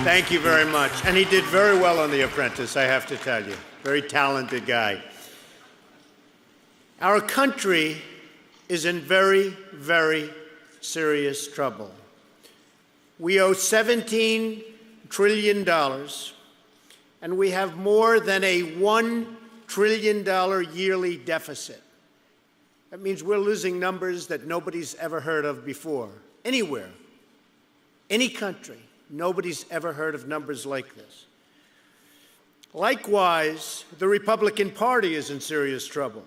Thank you very much. And he did very well on The Apprentice, I have to tell you. Very talented guy. Our country is in very, very serious trouble. We owe $17 trillion, and we have more than a $1 trillion yearly deficit. That means we're losing numbers that nobody's ever heard of before. Anywhere, any country, nobody's ever heard of numbers like this. Likewise, the Republican Party is in serious trouble.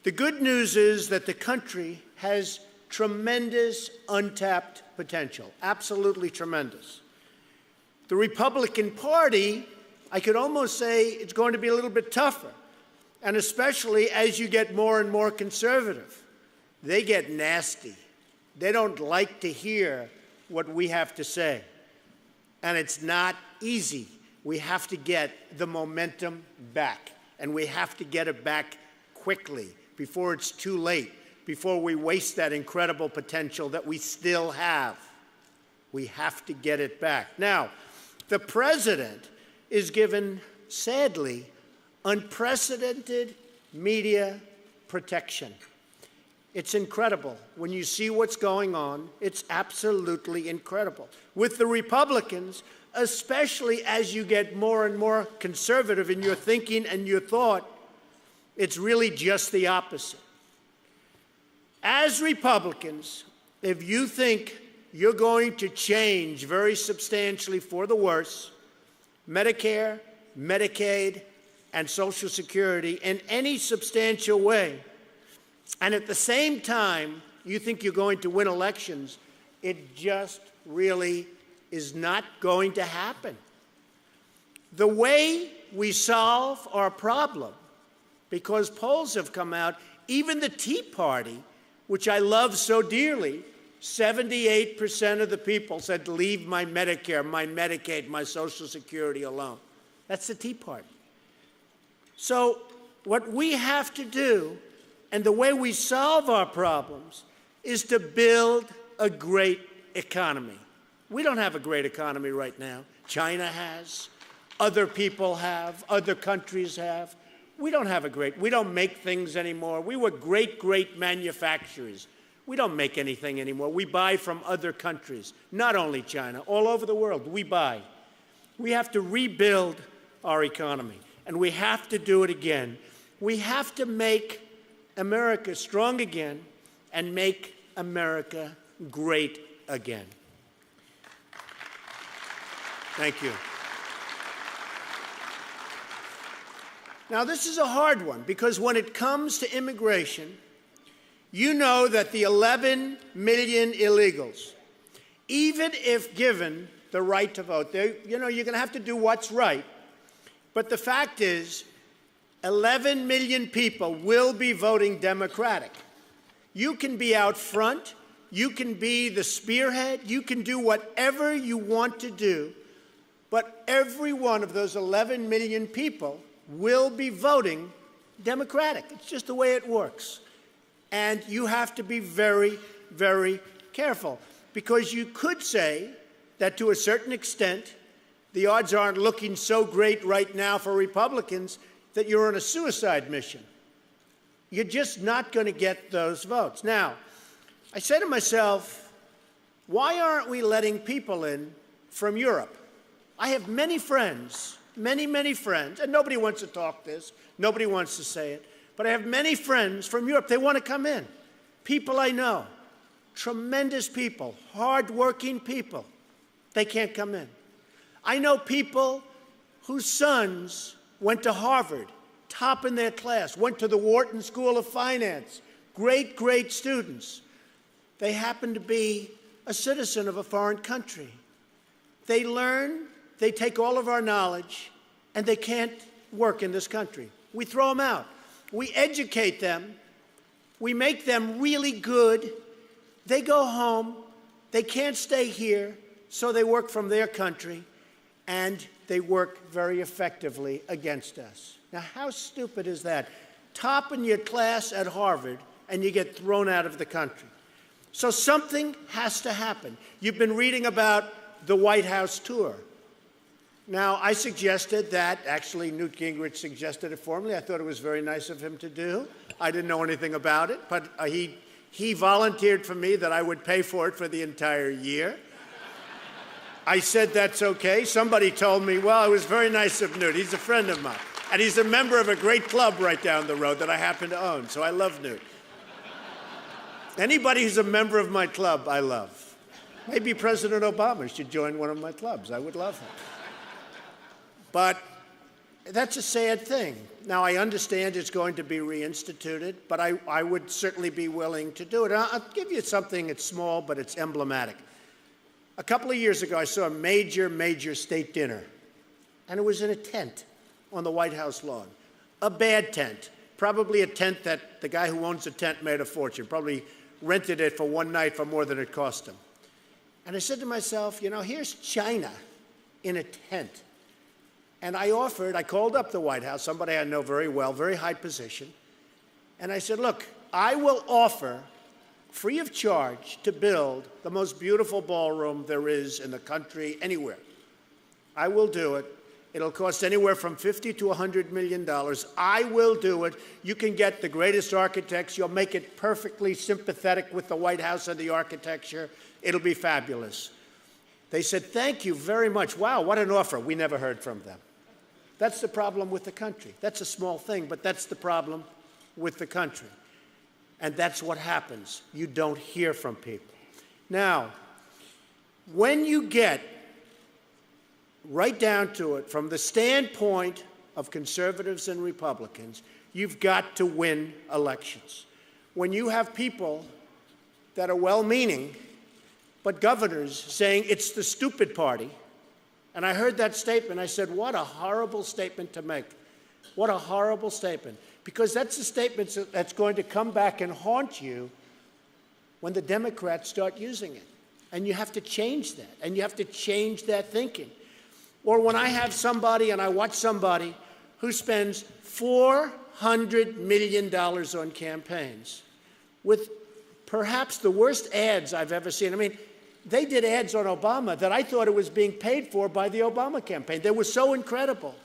The good news is that the country has tremendous untapped potential, absolutely tremendous. The Republican Party, I could almost say it's going to be a little bit tougher, and especially as you get more and more conservative. They get nasty. They don't like to hear what we have to say, and it's not easy. We have to get the momentum back, and we have to get it back quickly before it's too late, before we waste that incredible potential that we still have. We have to get it back. Now, the president is given, sadly, unprecedented media protection. It's incredible. When you see what's going on, it's absolutely incredible. With the Republicans, especially as you get more and more conservative in your thinking and your thought, it's really just the opposite. As Republicans, if you think you're going to change very substantially for the worse Medicare, Medicaid, and Social Security in any substantial way, and at the same time you think you're going to win elections, it just really is not going to happen. The way we solve our problem, because polls have come out, even the Tea Party, which I love so dearly, 78% of the people said, leave my Medicare, my Medicaid, my Social Security alone. That's the Tea Party. So what we have to do, and the way we solve our problems, is to build a great economy. We don't have a great economy right now. China has, other people have, other countries have. We don't have we don't make things anymore. We were great manufacturers. We don't make anything anymore. We buy from other countries, not only China, all over the world, we buy. We have to rebuild our economy, and we have to do it again. We have to make America strong again and make America great again. Thank you. Now, this is a hard one, because when it comes to immigration, you know that the 11 million illegals, even if given the right to vote, you're going to have to do what's right. But the fact is, 11 million people will be voting Democratic. You can be out front. You can be the spearhead. You can do whatever you want to do. But every one of those 11 million people will be voting Democratic. It's just the way it works. And you have to be very, very careful, because you could say that to a certain extent, the odds aren't looking so great right now for Republicans that you're on a suicide mission. You're just not going to get those votes. Now, I say to myself, why aren't we letting people in from Europe? I have many friends, many friends, and nobody wants to talk this, nobody wants to say it, but I have many friends from Europe. They want to come in. People I know, tremendous people, hardworking people. They can't come in. I know people whose sons went to Harvard, top in their class, went to the Wharton School of Finance, great students. They happen to be a citizen of a foreign country. They learn, they take all of our knowledge, and they can't work in this country. We throw them out. We educate them. We make them really good. They go home. They can't stay here, so they work from their country, and they work very effectively against us. Now, how stupid is that? Top in your class at Harvard, and you get thrown out of the country. So something has to happen. You've been reading about the White House tour. Now, I suggested that, actually Newt Gingrich suggested it for me. I thought it was very nice of him to do. I didn't know anything about it, but he volunteered for me that I would pay for it for the entire year. I said that's okay. Somebody told me, well, it was very nice of Newt. He's a friend of mine. And he's a member of a great club right down the road that I happen to own, so I love Newt. Anybody who's a member of my club, I love. Maybe President Obama should join one of my clubs. I would love him. But that's a sad thing. Now, I understand it's going to be reinstituted, but I would certainly be willing to do it. I'll give you something that's small, but it's emblematic. A couple of years ago, I saw a major state dinner, and it was in a tent on the White House lawn. A bad tent, probably a tent that the guy who owns the tent made a fortune, probably rented it for one night for more than it cost him. And I said to myself, you know, here's China in a tent. And I called up the White House, somebody I know very well, very high position, and I said, look, I will offer, free of charge, to build the most beautiful ballroom there is in the country, anywhere. I will do it. It'll cost anywhere from $50 to $100 million. I will do it. You can get the greatest architects. You'll make it perfectly sympathetic with the White House and the architecture. It'll be fabulous. They said, thank you very much. Wow, what an offer. We never heard from them. That's the problem with the country. That's a small thing, but that's the problem with the country. And that's what happens. You don't hear from people. Now, when you get right down to it, from the standpoint of conservatives and Republicans, you've got to win elections. When you have people that are well-meaning, but governors saying it's the stupid party, and I heard that statement, I said, what a horrible statement to make. What a horrible statement. Because that's a statement that's going to come back and haunt you when the Democrats start using it. And you have to change that, and you have to change that thinking. Or when I have somebody and I watch somebody who spends $400 million on campaigns with perhaps the worst ads I've ever seen. I mean, they did ads on Obama that I thought it was being paid for by the Obama campaign. They were so incredible.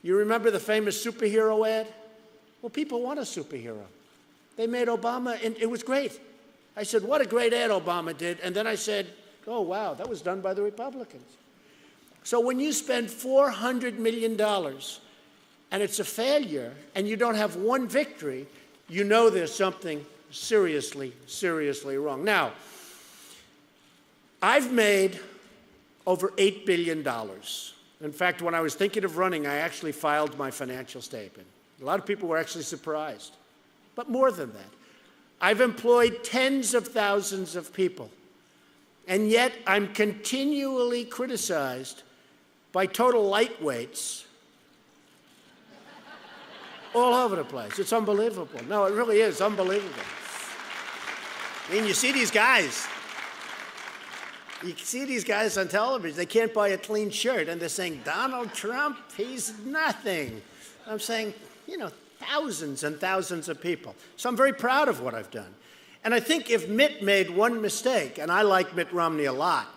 You remember the famous superhero ad? Well, people want a superhero. They made Obama, and it was great. I said, what a great ad Obama did. And then I said, oh, wow, that was done by the Republicans. So when you spend $400 million and it's a failure and you don't have one victory, you know there's something seriously, seriously wrong. Now, I've made over $8 billion. In fact, when I was thinking of running, I actually filed my financial statement. A lot of people were actually surprised. But more than that, I've employed tens of thousands of people. And yet I'm continually criticized by total lightweights all over the place. It's unbelievable. No, it really is unbelievable. I mean, you see these guys. You see these guys on television. They can't buy a clean shirt, and they're saying, Donald Trump, he's nothing. I'm saying, you know, thousands and thousands of people. So I'm very proud of what I've done. And I think if Mitt made one mistake, and I like Mitt Romney a lot,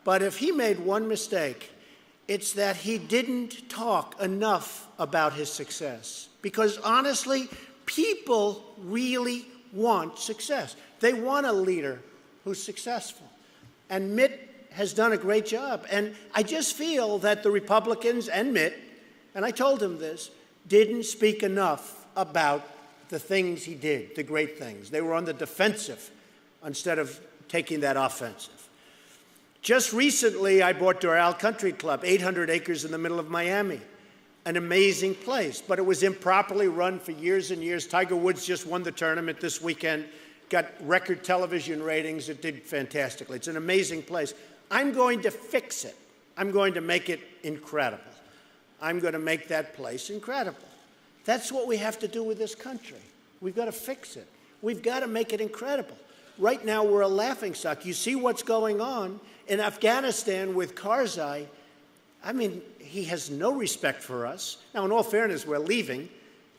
but if he made one mistake, it's that he didn't talk enough about his success. Because honestly, people really want success. They want a leader who's successful. And Mitt has done a great job. And I just feel that the Republicans and Mitt, and I told him this, didn't speak enough about the things he did, the great things. They were on the defensive instead of taking that offensive. Just recently, I bought Doral Country Club, 800 acres in the middle of Miami, an amazing place, but it was improperly run for years and years. Tiger Woods just won the tournament this weekend, got record television ratings. It did fantastically. It's an amazing place. I'm going to fix it. I'm going to make it incredible. I'm going to make that place incredible. That's what we have to do with this country. We've got to fix it. We've got to make it incredible. Right now, we're a laughingstock. You see what's going on in Afghanistan with Karzai. I mean, he has no respect for us. Now, in all fairness, we're leaving,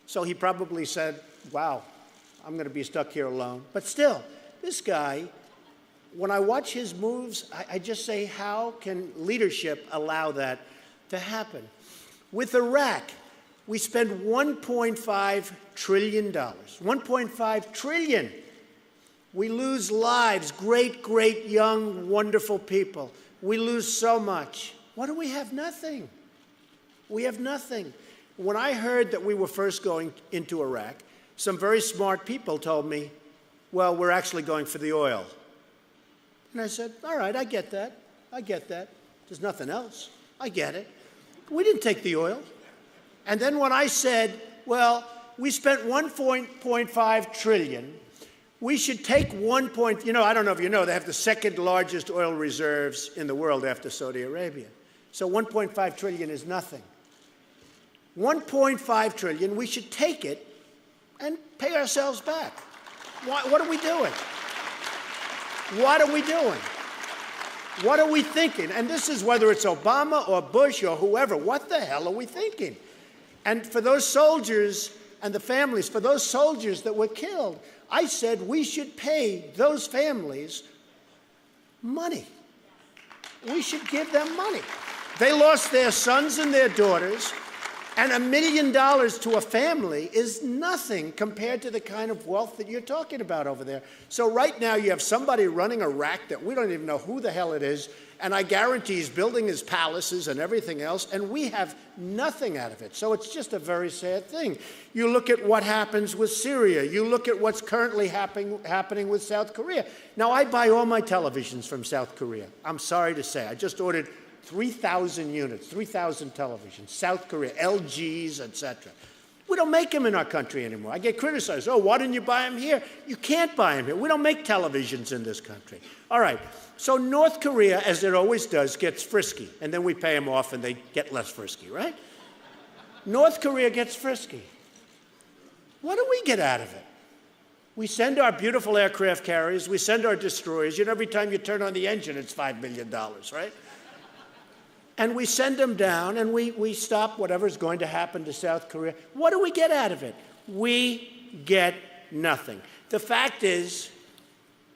so he probably said, wow, I'm going to be stuck here alone. But still, this guy, when I watch his moves, I just say, how can leadership allow that to happen? With Iraq, we spend $1.5 trillion. $1.5 trillion. We lose lives, great, great, young, wonderful people. We lose so much. What do we have? Nothing. We have nothing. When I heard that we were first going into Iraq, some very smart people told me, well, we're actually going for the oil. And I said, all right, I get that. I get that. There's nothing else. I get it. We didn't take the oil. And then when I said, well, we spent $1.5 trillion, we should take I don't know if you know, they have the second largest oil reserves in the world after Saudi Arabia. So $1.5 trillion is nothing. $1.5 trillion, we should take it and pay ourselves back. What are we doing? What are we doing? What are we thinking? And this is whether it's Obama or Bush or whoever. What the hell are we thinking? And for those soldiers and the families, for those soldiers that were killed, I said we should pay those families money. We should give them money. They lost their sons and their daughters, and $1 million to a family is nothing compared to the kind of wealth that you're talking about over there. So right now you have somebody running Iraq that we don't even know who the hell it is, and I guarantee he's building his palaces and everything else, and we have nothing out of it. So it's just a very sad thing. You look at what happens with Syria. You look at what's currently happening with South Korea. Now, I buy all my televisions from South Korea. I'm sorry to say. I just ordered 3,000 units, 3,000 televisions, South Korea, LGs, etc. We don't make them in our country anymore. I get criticized. Oh, why didn't you buy them here? You can't buy them here. We don't make televisions in this country. All right. So North Korea, as it always does, gets frisky, and then we pay them off and they get less frisky, right? North Korea gets frisky. What do we get out of it? We send our beautiful aircraft carriers, we send our destroyers. You know, every time you turn on the engine, it's $5 million, right? And we send them down, and we stop whatever's going to happen to South Korea. What do we get out of it? We get nothing. The fact is,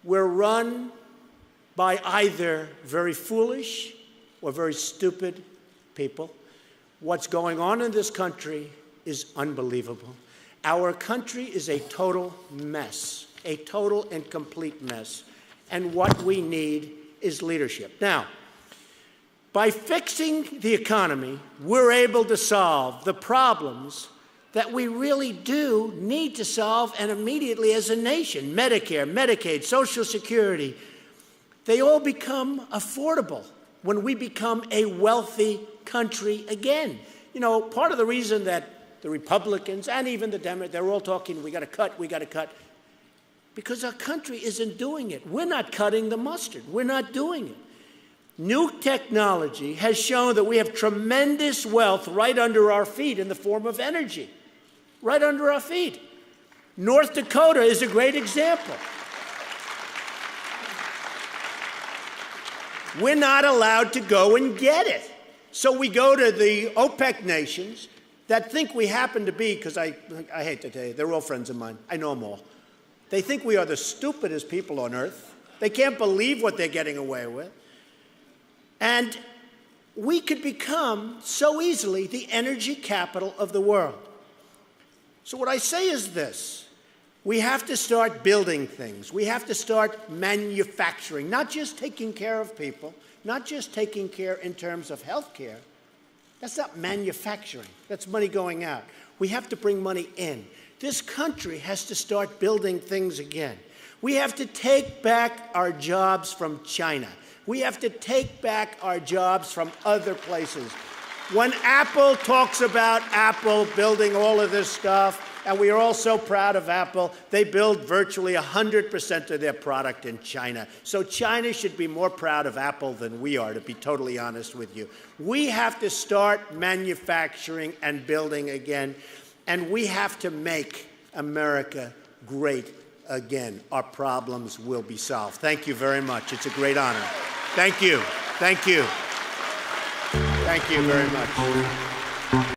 we're run by either very foolish or very stupid people. What's going on in this country is unbelievable. Our country is a total mess, a total and complete mess. And what we need is leadership. Now, by fixing the economy, we're able to solve the problems that we really do need to solve, and immediately as a nation. Medicare, Medicaid, Social Security, they all become affordable when we become a wealthy country again. You know, part of the reason that the Republicans and even the Democrats, they're all talking, we got to cut, because our country isn't doing it. We're not cutting the mustard. We're not doing it. New technology has shown that we have tremendous wealth right under our feet in the form of energy, right under our feet. North Dakota is a great example. We're not allowed to go and get it. So we go to the OPEC nations that think we happen to be, because I hate to tell you, they're all friends of mine. I know them all. They think we are the stupidest people on earth. They can't believe what they're getting away with. And we could become so easily the energy capital of the world. So what I say is this. We have to start building things. We have to start manufacturing, not just taking care of people, not just taking care in terms of health care. That's not manufacturing. That's money going out. We have to bring money in. This country has to start building things again. We have to take back our jobs from China. We have to take back our jobs from other places. When Apple talks about Apple building all of this stuff, and we are all so proud of Apple, they build virtually 100% of their product in China. So China should be more proud of Apple than we are, to be totally honest with you. We have to start manufacturing and building again, and we have to make America great again. Our problems will be solved. Thank you very much. It's a great honor. Thank you. Thank you. Thank you very much.